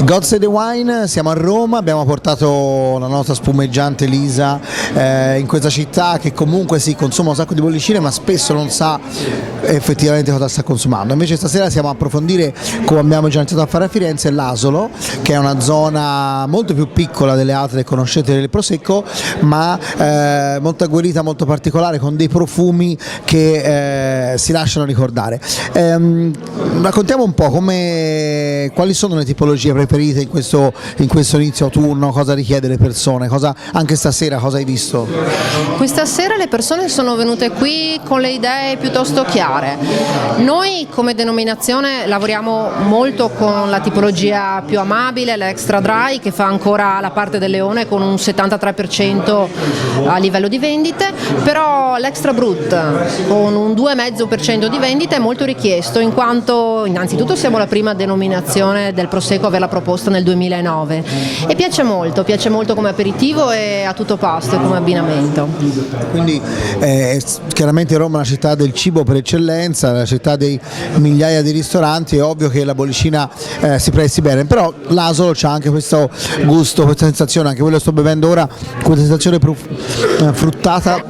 God Save the Wine, siamo a Roma, abbiamo portato la nostra spumeggiante Lisa in questa città che comunque si consuma un sacco di bollicine ma spesso non sa effettivamente cosa sta consumando. Invece stasera siamo a approfondire, come abbiamo già iniziato a fare a Firenze, l'Asolo, che è una zona molto più piccola delle altre che conoscete del Prosecco, ma molto agguerrita, molto particolare, con dei profumi che si lasciano ricordare. Raccontiamo un po' quali sono le tipologie preferite in questo inizio autunno, cosa richiede le persone, anche stasera cosa hai visto? Questa sera le persone sono venute qui con le idee piuttosto chiare. Noi come denominazione lavoriamo molto con la tipologia più amabile, l'extra dry, che fa ancora la parte del leone con un 73% a livello di vendite, però l'extra brut con un 2,5% di vendite è molto richiesto, in quanto innanzitutto siamo la prima denominazione del Prosecco a averla proposta nel 2009 e piace molto come aperitivo e a tutto pasto e come abbinamento. Quindi chiaramente Roma è una città del cibo per eccellenza, la città dei migliaia di ristoranti, è ovvio che la bollicina si presti bene, però l'Asolo c'ha anche questo gusto, questa sensazione, anche quello che sto bevendo ora, questa sensazione fruttata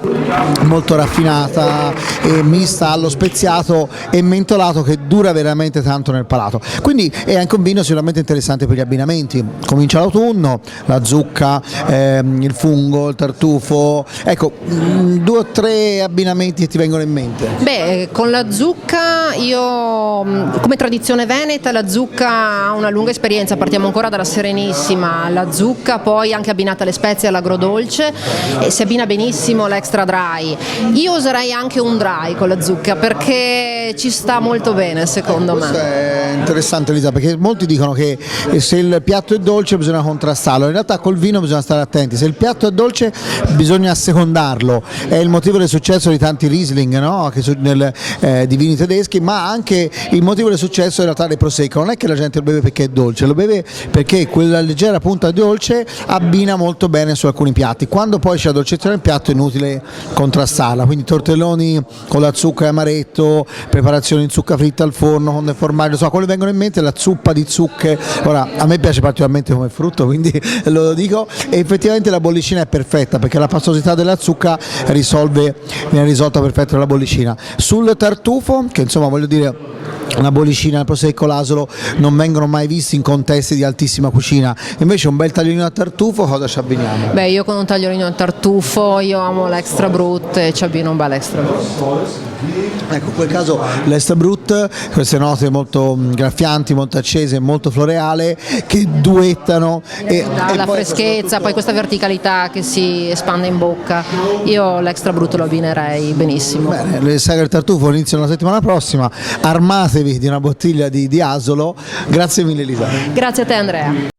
molto raffinata e mista allo speziato e mentolato che dura veramente tanto nel palato, quindi è anche un vino sicuramente interessante per gli abbinamenti. Comincia l'autunno, la zucca, il fungo, il tartufo, ecco 2 o 3 abbinamenti che ti vengono in mente. Beh, con la zucca io come tradizione veneta la zucca ha una lunga esperienza, partiamo ancora dalla Serenissima, la zucca poi anche abbinata alle spezie e all'agrodolce e si abbina benissimo l'extra dry. Io userei anche un dry con la zucca perché ci sta molto bene secondo me. Questo è interessante Elisa, perché molti dicono che se il piatto è dolce bisogna contrastarlo, in realtà col vino bisogna stare attenti, se il piatto è dolce bisogna assecondarlo, è il motivo del successo di tanti Riesling, no? Di vini tedeschi, ma anche il motivo del successo in realtà del Prosecco. Non è che la gente lo beve perché è dolce, lo beve perché quella leggera punta dolce abbina molto bene su alcuni piatti, quando poi c'è la dolcezza nel piatto è inutile contrastarla, quindi tortelloni con la zucca e amaretto, preparazioni in zucca fritta al forno con del formaggio, insomma quello che vengono in mente è la zuppa di zucche. Ora a me piace particolarmente come frutto, quindi lo dico, e effettivamente la bollicina è perfetta perché la pastosità della zucca viene risolta perfetto dalla bollicina. Sul tartufo, che insomma voglio dire, la bollicina, il Prosecco, l'Asolo non vengono mai visti in contesti di altissima cucina, invece un bel tagliolino a tartufo cosa ci abbiniamo? Beh, io con un tagliolino a tartufo, io amo l'extra brut e ci abbino un bel extra brut. Ecco, in quel caso l'extra brut, queste note molto graffianti, molto accese, molto floreale, che duettano e la freschezza, poi questa verticalità che si espande in bocca, io l'extra brut lo abbinerei benissimo. Bene, le sagre del tartufo iniziano la settimana prossima, armatevi di una bottiglia di Asolo. Grazie mille Elisa. Grazie a te Andrea.